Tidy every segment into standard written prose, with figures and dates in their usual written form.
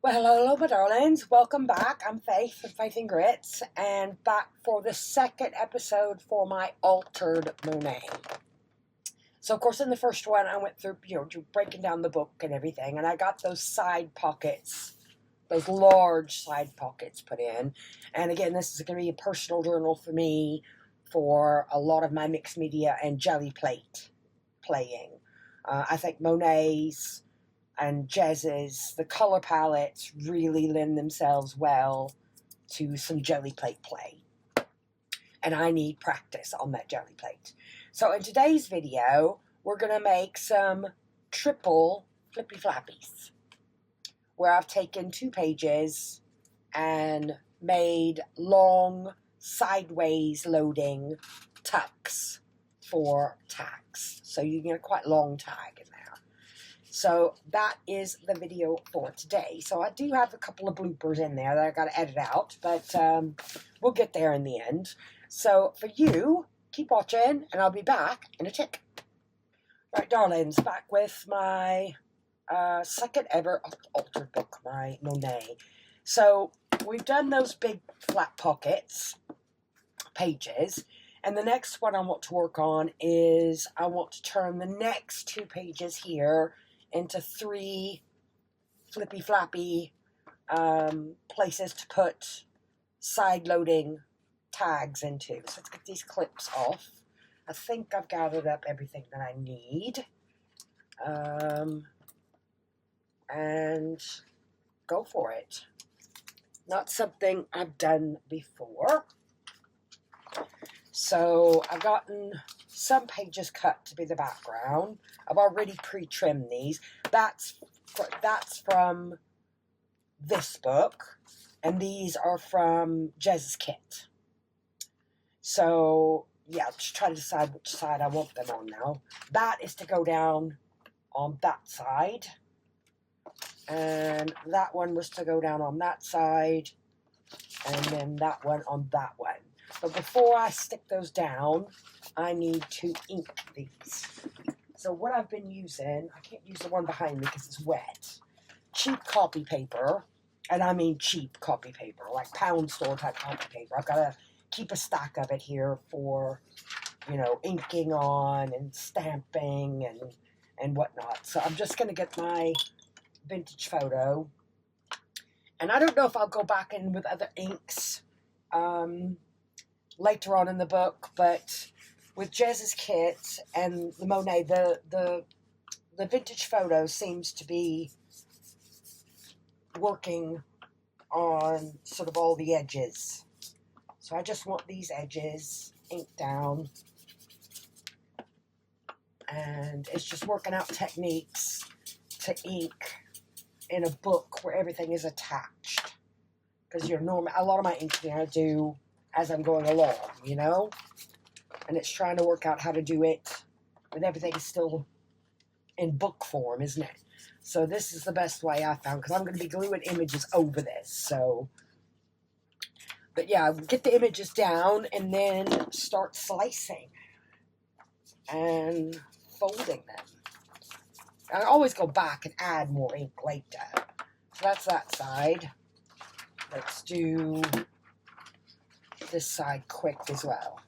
Well, hello, my darlings. Welcome back. I'm Faith from Faith and Grits, and back for the second episode for my altered Monet. So, of course, in the first one, I went through, breaking down the book and everything, and I got those side pockets, those large side pockets put in. And again, this is going to be a personal journal for me for a lot of my mixed media and jelly plate playing. I think Monet's and Jez's, the color palettes really lend themselves well to some jelly plate play. And I need practice on that jelly plate. So in today's video, we're going to make some triple flippy flappies, where I've taken 2 pages and made long sideways loading tucks for tags. So you get a quite long tag in there. So that is the video for today. So I do have a couple of bloopers in there that I got to edit out, but we'll get there in the end. So for you, keep watching, and I'll be back in a tick. Right, darlings, back with my second ever altered book, my Monet. So we've done those big flat pockets, pages, and the next one I want to work on is I want to turn the next 2 pages here into 3 flippy flappy places to put side loading tags into. So let's get these clips off. I think I've gathered up everything that I need. And go for it. Not something I've done before. So I've gotten some pages cut to be the background. I've already pre-trimmed these. That's from this book, and these are from Jez's kit. So yeah, just try to decide which side I want them on now. That is to go down on that side, and that one was to go down on that side, and then that one on that one. But before I stick those down, I need to ink these. So what I've been using, I can't use the one behind me because it's wet. Cheap copy paper, and I mean cheap copy paper, like pound store type copy paper. I've got to keep a stack of it here for, inking on and stamping and whatnot. So I'm just going to get my vintage photo. And I don't know if I'll go back in with other inks later on in the book, but with Jez's kit and the Monet, the vintage photo seems to be working on sort of all the edges. So I just want these edges inked down, and it's just working out techniques to ink in a book where everything is attached, because a lot of my inking I do as I'm going along, and it's trying to work out how to do it with everything still in book form, isn't it? So this is the best way I found, because I'm going to be gluing images over this. So, but yeah, get the images down and then start slicing and folding them. I always go back and add more ink later. So that's that side. Let's do this side quick as well.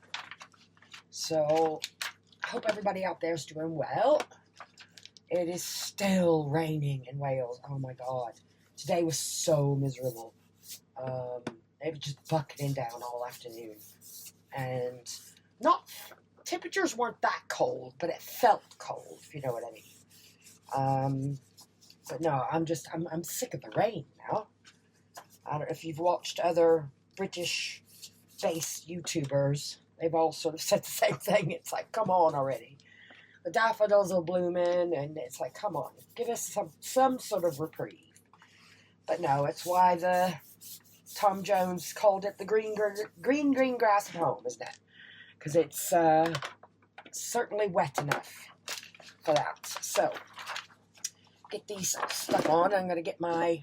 So I hope everybody out there is doing well. It is still raining in Wales. Oh my God. Today was so miserable. It was just bucketing down all afternoon. And temperatures weren't that cold, but it felt cold, if you know what I mean. But no, I'm sick of the rain now. I don't know if you've watched other British-based YouTubers. They've all sort of said the same thing. It's like, come on already. The daffodils are blooming, and it's like, come on, give us some sort of reprieve. But no, it's why the Tom Jones called it the green grass at home, isn't it? Because it's certainly wet enough for that. So get these stuck on. I'm gonna got my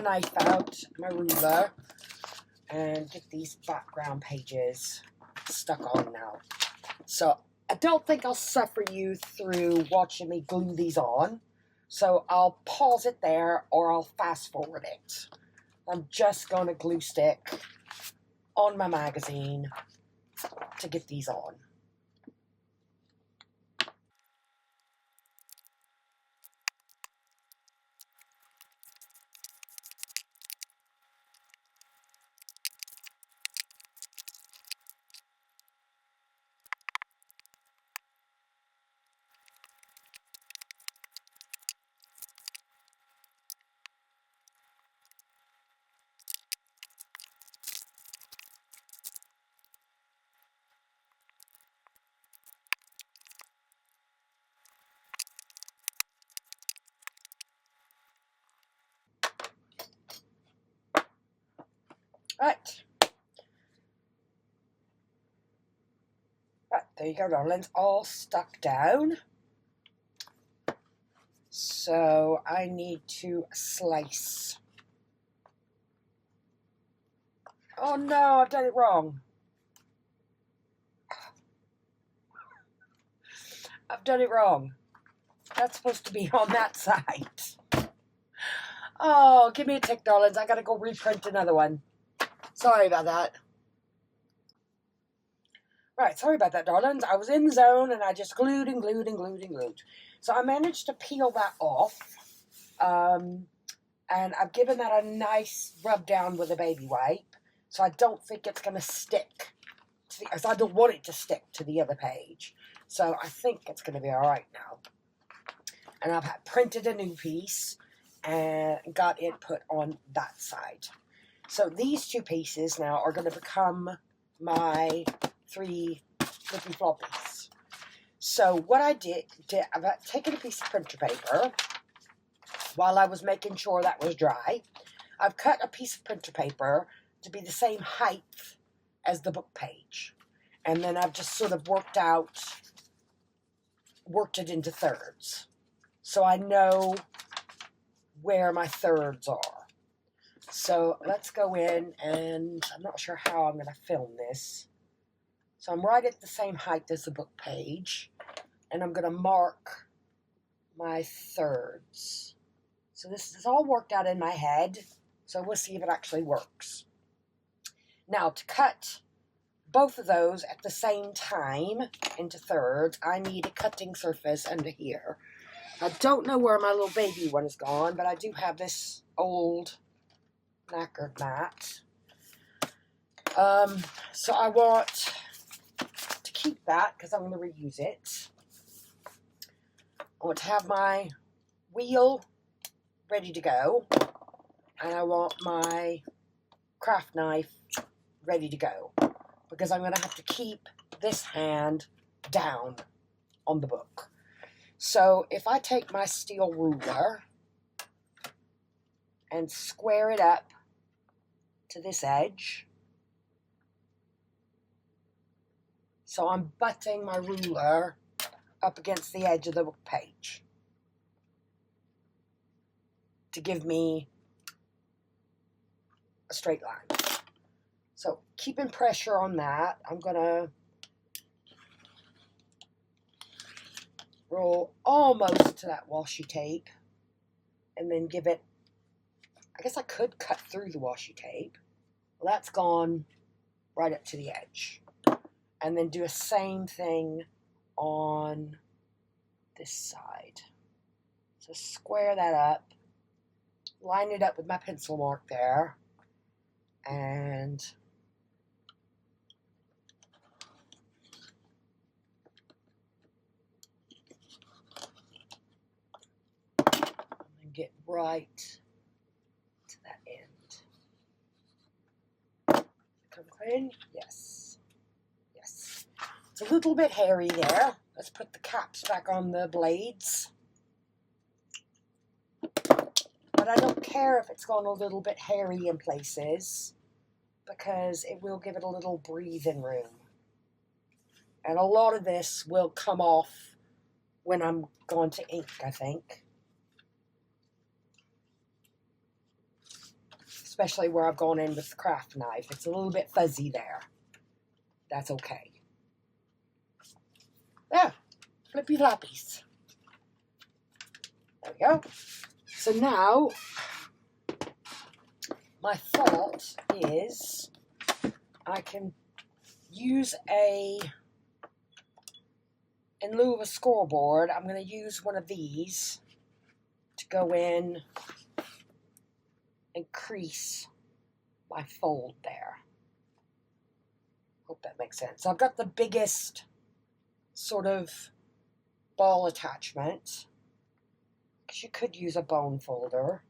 knife out, my ruler, and get these background pages stuck on now. So I don't think I'll suffer you through watching me glue these on, So I'll pause it there or I'll fast forward it. I'm just going to glue stick on my magazine to get these on. Right. Right, there you go, darlings. All stuck down. So I need to slice. Oh no, I've done it wrong. I've done it wrong. That's supposed to be on that side. Oh, give me a tick, darlings. I gotta go reprint another one. Sorry about that. Right, sorry about that, darlings. I was in the zone and I just glued and glued and glued and glued. So I managed to peel that off. And I've given that a nice rub down with a baby wipe. So I don't think it's going to stick. I don't want it to stick to the other page. So I think it's going to be all right now. And I've printed a new piece and got it put on that side. So these two pieces now are going to become my 3 flippy floppies. So what I did, I've taken a piece of printer paper while I was making sure that was dry. I've cut a piece of printer paper to be the same height as the book page. And then I've just sort of worked it into thirds. So I know where my thirds are. So let's go in, and I'm not sure how I'm going to film this. So I'm right at the same height as the book page, and I'm going to mark my thirds. So this is all worked out in my head, so we'll see if it actually works. Now, to cut both of those at the same time into thirds, I need a cutting surface under here. I don't know where my little baby one is gone, but I do have this old knackered mat. So I want to keep that because I'm going to reuse it. I want to have my wheel ready to go, and I want my craft knife ready to go because I'm going to have to keep this hand down on the book. So if I take my steel ruler and square it up to this edge, so I'm butting my ruler up against the edge of the book page to give me a straight line. So keeping pressure on that, I'm going to roll almost to that washi tape and then give it, I guess I could cut through the washi tape. Well, that's gone right up to the edge. And then do a same thing on this side. So square that up, line it up with my pencil mark there, and get right to that end. Come clean? Yes. Yes. It's a little bit hairy there. Let's put the caps back on the blades. But I don't care if it's gone a little bit hairy in places because it will give it a little breathing room. And a lot of this will come off when I'm going to ink, I think. Especially where I've gone in with the craft knife. It's a little bit fuzzy there. That's okay. There, flippy floppies. There we go. So now, my thought is I can use in lieu of a scoreboard, I'm going to use one of these to go in and crease my fold there. Hope that makes sense. So I've got the biggest sort of ball attachment, because you could use a bone folder.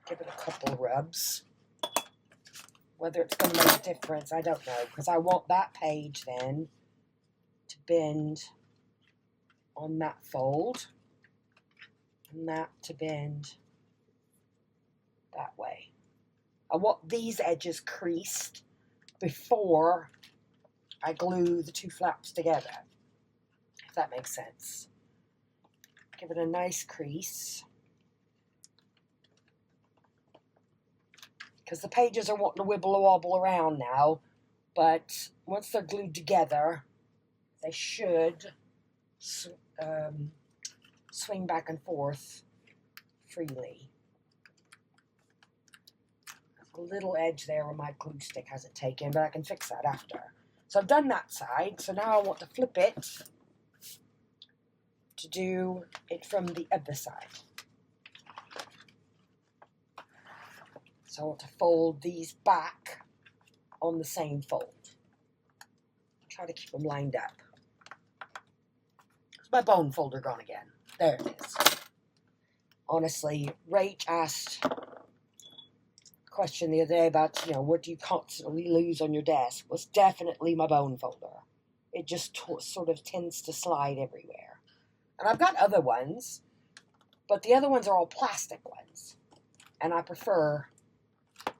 Give it a couple rubs. Whether it's going to make a difference, I don't know, because I want that page then to bend on that fold, and that to bend that way. I want these edges creased before I glue the two flaps together, if that makes sense. Give it a nice crease, because the pages are wanting to wibble wobble around now, but once they're glued together, they should swing back and forth freely. There's a little edge there where my glue stick hasn't taken, but I can fix that after. So I've done that side, so now I want to flip it to do it from the other side. So I want to fold these back on the same fold. Try to keep them lined up. Is my bone folder gone again? There it is. Honestly, Rach asked a question the other day about, what do you constantly lose on your desk? Was definitely my bone folder. It just sort of tends to slide everywhere. And I've got other ones, but the other ones are all plastic ones. And I prefer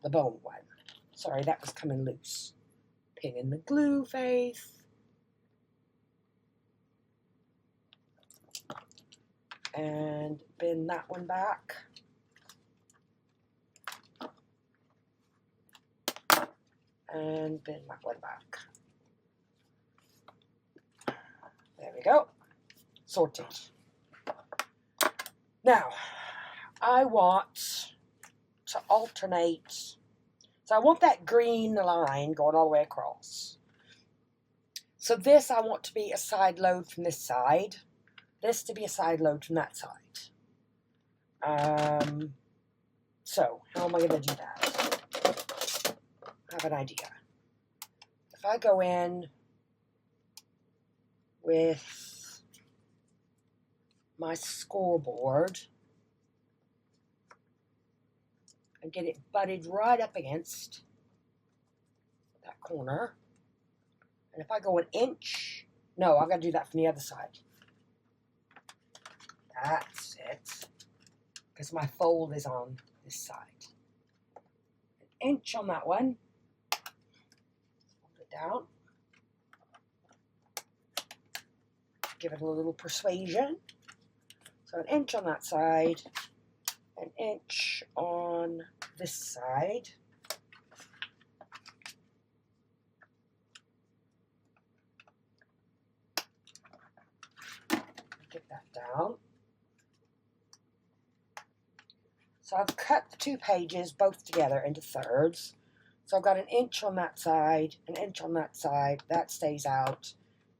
the bone one. Sorry, that was coming loose. Pin in the glue, Faith. And bend that one back. And bend that one back. There we go. Sorted. Now, I want to alternate. So I want that green line going all the way across. So this I want to be a side load from this side. This to be a side load from that side. So how am I going to do that? I have an idea. If I go in with my scoreboard and get it butted right up against that corner. And if I go an inch, no, I've got to do that from the other side. That's it. Because my fold is on this side. An inch on that one. Hold it down. Give it a little persuasion. So an inch on that side. An inch on this side. Get that down. So I've cut the two pages both together into thirds. So I've got an inch on that side, an inch on that side. That stays out.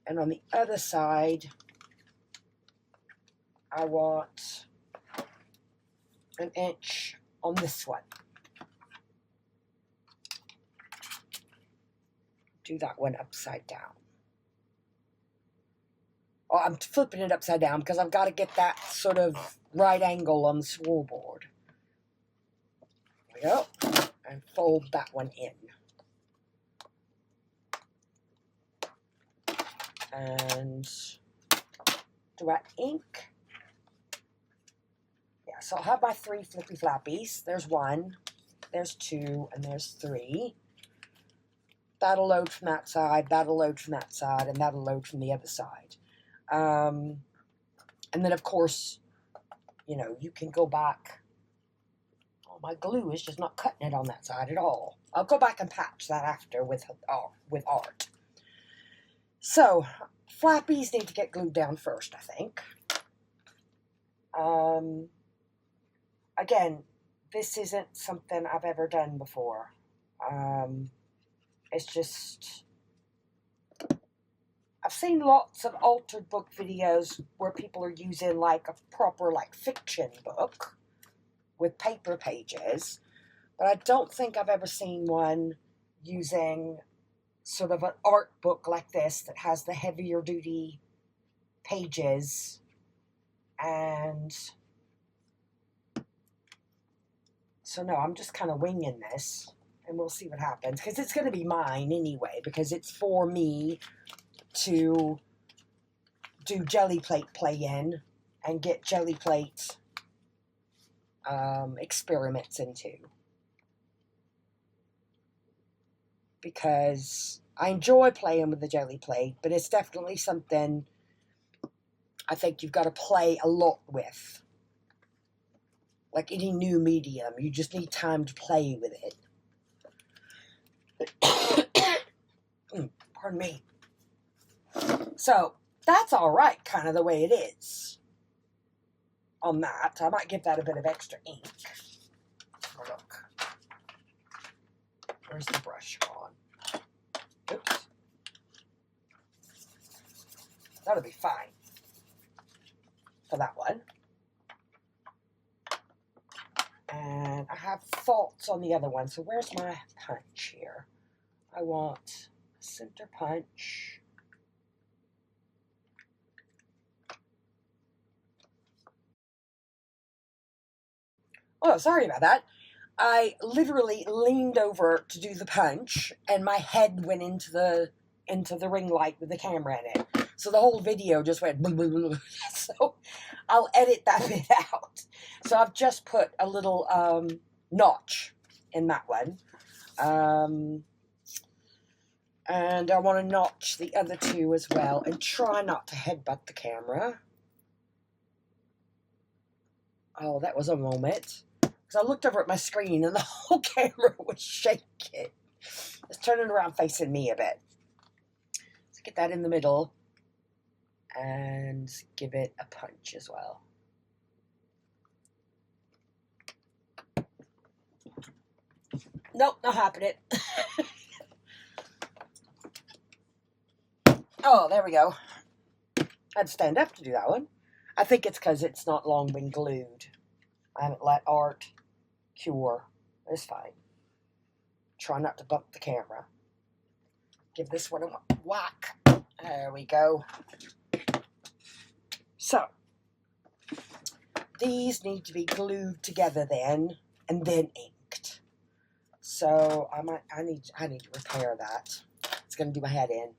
And on the other side, I want an inch on this one. Do that one upside down. Oh, I'm flipping it upside down because I've got to get that sort of right angle on the scoreboard. There we go. And fold that one in. And do I ink? Yeah, so I'll have my 3 flippy flappies. There's 1, there's 2, and there's 3. That'll load from that side, that'll load from that side, and that'll load from the other side. And then, of course, you can go back. Oh, my glue is just not cutting it on that side at all. I'll go back and patch that after with art. So, flappies need to get glued down first, I think. Again, this isn't something I've ever done before. It's just, I've seen lots of altered book videos where people are using like a proper like fiction book with paper pages, but I don't think I've ever seen one using sort of an art book like this that has the heavier duty pages. And so no, I'm just kind of winging this, and we'll see what happens, because it's going to be mine anyway, because it's for me to do jelly plate play in and get jelly plate experiments into, because I enjoy playing with the jelly plate, but it's definitely something I think you've got to play a lot with. Like any new medium, you just need time to play with it. Pardon me. So that's all right, kind of the way it is on that. I might give that a bit of extra ink. Oh, look. Where's the brush gone? Oops. That'll be fine for that one. And I have thoughts on the other one. So where's my punch here? I want a center punch. Oh, sorry about that. I literally leaned over to do the punch, and my head went into the ring light with the camera in it. So the whole video just went blah, blah, blah. So I'll edit that bit out. So I've just put a little notch in that one. And I want to notch the other two as well, and try not to headbutt the camera. Oh, that was a moment. Because I looked over at my screen and the whole camera was shaking. It's turning around facing me a bit. So get that in the middle and give it a punch as well. Nope, not happening. Oh, there we go. I had to stand up to do that one. I think it's because it's not long been glued. I haven't let art cure. It's fine. Try not to bump the camera. Give this one a whack. There we go. So, these need to be glued together then, and then inked. So I need to repair that. It's going to do my head in.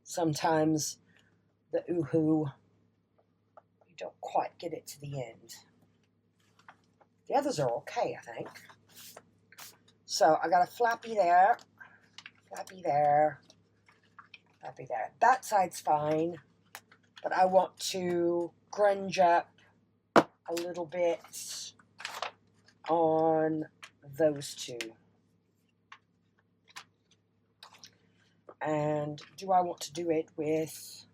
Sometimes the ooh-hoo, you don't quite get it to the end. The others are okay, I think. So I got a flappy there, flappy there, flappy there. That side's fine, but I want to grunge up a little bit on those two. And do I want to do it with,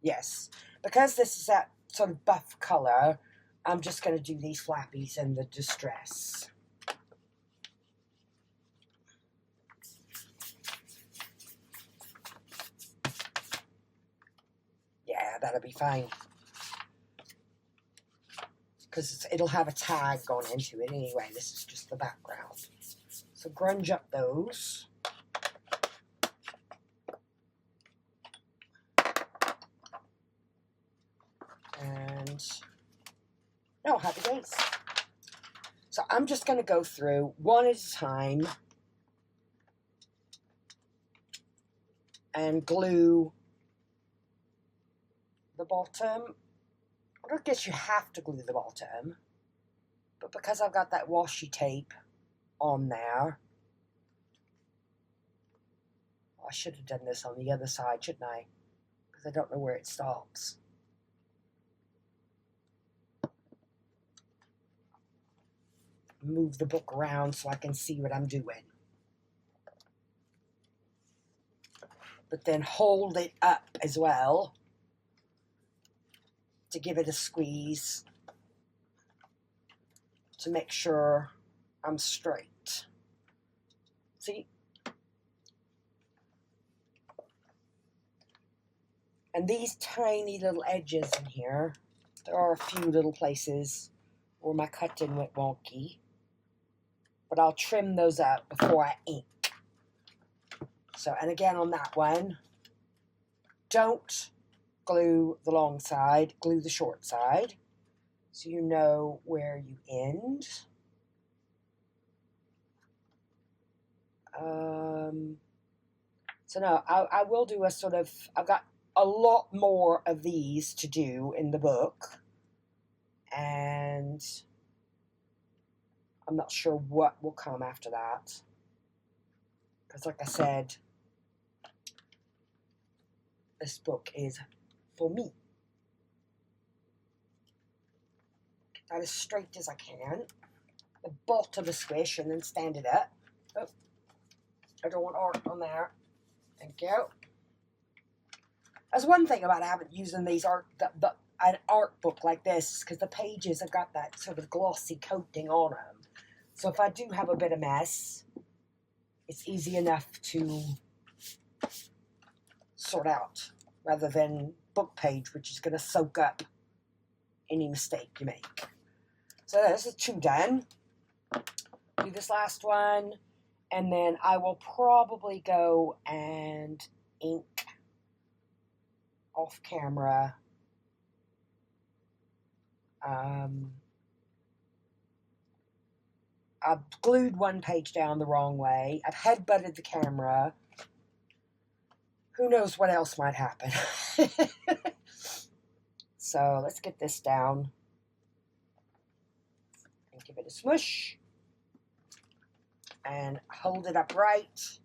yes, because this is that sort of buff color, I'm just going to do these flappies in the distress. Yeah, that'll be fine. Because it'll have a tag going into it anyway. This is just the background. So grunge up those. And, no, happy days. So I'm just going to go through one at a time and glue the bottom. I don't guess you have to glue the bottom, but because I've got that washi tape on there, I should have done this on the other side, shouldn't I? Because I don't know where it stops. Move the book around so I can see what I'm doing. but then hold it up as well to give it a squeeze to make sure I'm straight. See? And these tiny little edges in here, there are a few little places where my cutting went wonky, but I'll trim those up before I ink. So, and again on that one, don't glue the long side, glue the short side, so you know where you end. So no, I will do a sort of, I've got a lot more of these to do in the book, and I'm not sure what will come after that, because like I said, this book is for me. Get that as straight as I can, the bottom a squish, and then stand it up. Oh, I don't want art on there. Thank you. That's one thing about having using these an art book like this, because the pages have got that sort of glossy coating on them. So if I do have a bit of mess, it's easy enough to sort out, rather than book page, which is going to soak up any mistake you make. So this is 2 done. Do this last one, and then I will probably go and ink off camera. I've glued one page down the wrong way. I've headbutted the camera. Who knows what else might happen. So let's get this down and give it a smush and hold it upright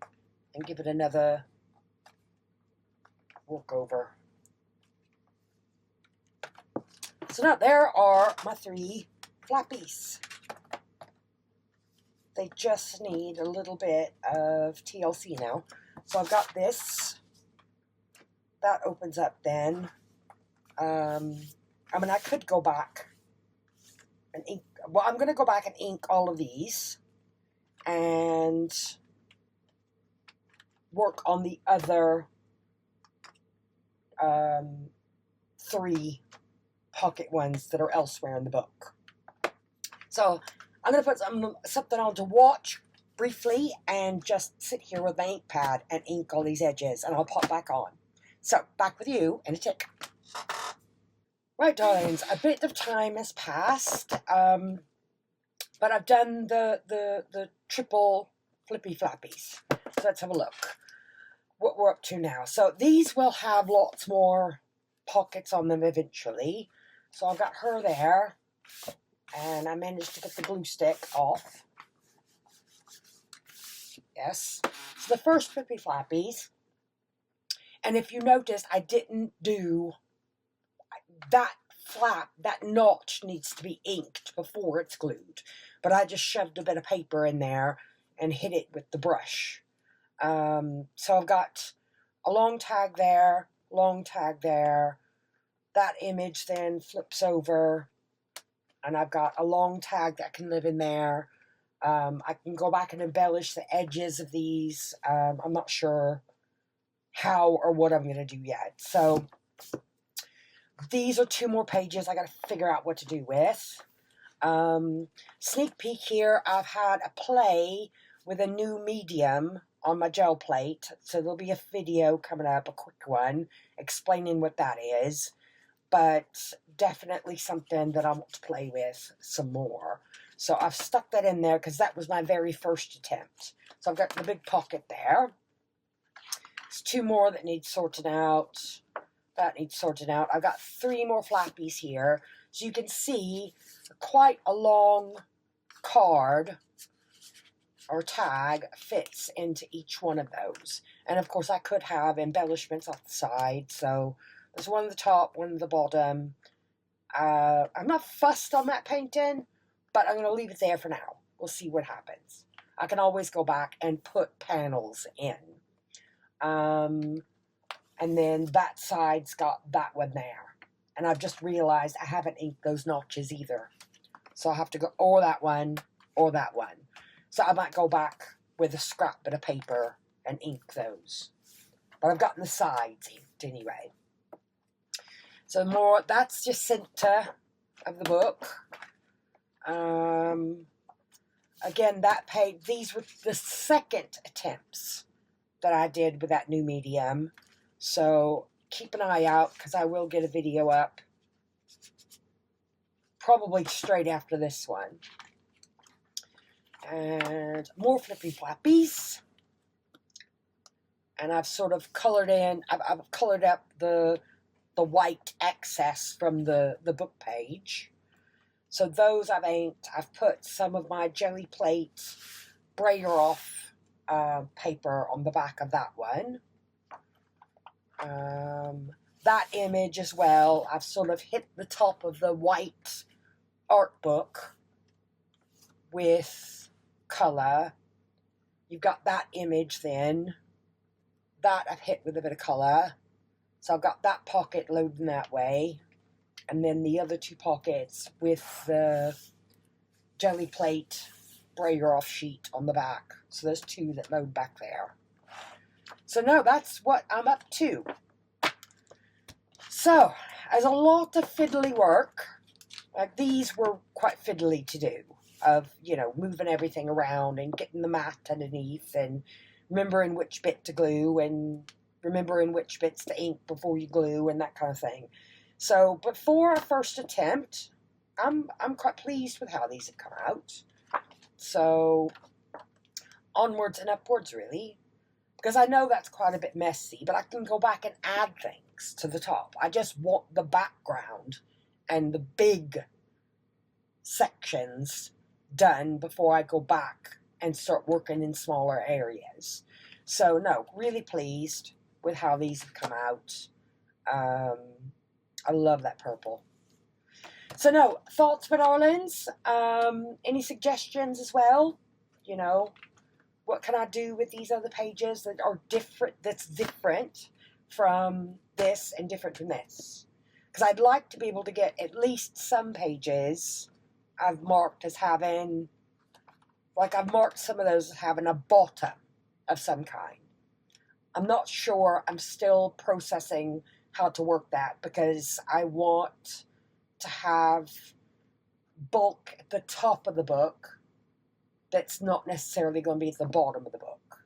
and give it another work over. So now there are my 3 flappies. They just need a little bit of TLC now. So I've got this. That opens up then. I mean, I could go back and ink. Well, I'm going to go back and ink all of these and work on the other 3 pocket ones that are elsewhere in the book. So I'm going to put something on to watch briefly and just sit here with my ink pad and ink all these edges, and I'll pop back on. So back with you in a tick. Right, darlings, a bit of time has passed, but I've done the triple flippy flappies. So let's have a look what we're up to now. So these will have lots more pockets on them eventually. So I've got her there, and I managed to get the glue stick off. Yes. So the first flippy flappies, and if you notice, I didn't do that flap, that notch needs to be inked before it's glued, but I just shoved a bit of paper in there and hit it with the brush. So I've got a long tag there, that image then flips over, and I've got a long tag that can live in there. I can go back and embellish the edges of these. I'm not sure how or what I'm going to do yet. So these are 2 more pages I got to figure out what to do with. Sneak peek here, I've had a play with a new medium on my gel plate. So there'll be a video coming up, a quick one, explaining what that is. But definitely something that I want to play with some more. So I've stuck that in there because that was my very first attempt. So I've got the big pocket there. There's 2 more that need sorting out. That needs sorting out. I've got 3 more flappies here. So you can see quite a long card or tag fits into each one of those. And of course I could have embellishments off the side. So there's one at the top, one at the bottom. I'm not fussed on that painting, but I'm going to leave it there for now. We'll see what happens. I can always go back and put panels in. And then that side's got that one there. And I've just realized I haven't inked those notches either. So I have to go or that one or that one. So I might go back with a scrap bit of paper and ink those. But I've gotten the sides inked anyway. So more, that's just center of the book. Again, that page, these were the second attempts that I did with that new medium. So keep an eye out because I will get a video up probably straight after this one. And more flippy flappies. And I've sort of colored in, I've colored up the white excess from the book page. So those I've inked. I've put some of my jelly plate brayer off paper on the back of that one. That image as well, I've sort of hit the top of the white art book with colour. You've got that image then. That I've hit with a bit of colour. So I've got that pocket loading that way. And then the other two pockets with the jelly plate brayer off sheet on the back. So there's two that load back there. So no, that's what I'm up to. So, there's a lot of fiddly work. Like these were quite fiddly to do. Of, you know, moving everything around and getting the mat underneath and remembering which bit to glue and remembering which bits to ink before you glue and that kind of thing. So, but for a first attempt, I'm quite pleased with how these have come out. So, onwards and upwards, really. Because I know that's quite a bit messy, but I can go back and add things to the top. I just want the background and the big sections done before I go back and start working in smaller areas. So, no, really pleased with how these have come out. I love that purple. So, no, thoughts, my darlings? Any suggestions as well? You know, what can I do with these other pages that are different, that's different from this and different from this? Because I'd like to be able to get at least some pages I've marked as having, like I've marked some of those as having a bottom of some kind. I'm not sure. I'm still processing how to work that because I want to have bulk at the top of the book that's not necessarily going to be at the bottom of the book.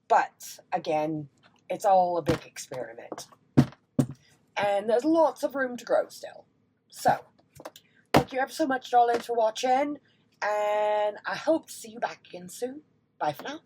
But, again, it's all a big experiment. And there's lots of room to grow still. So, thank you ever so much, darlings, for watching. And I hope to see you back again soon. Bye for now.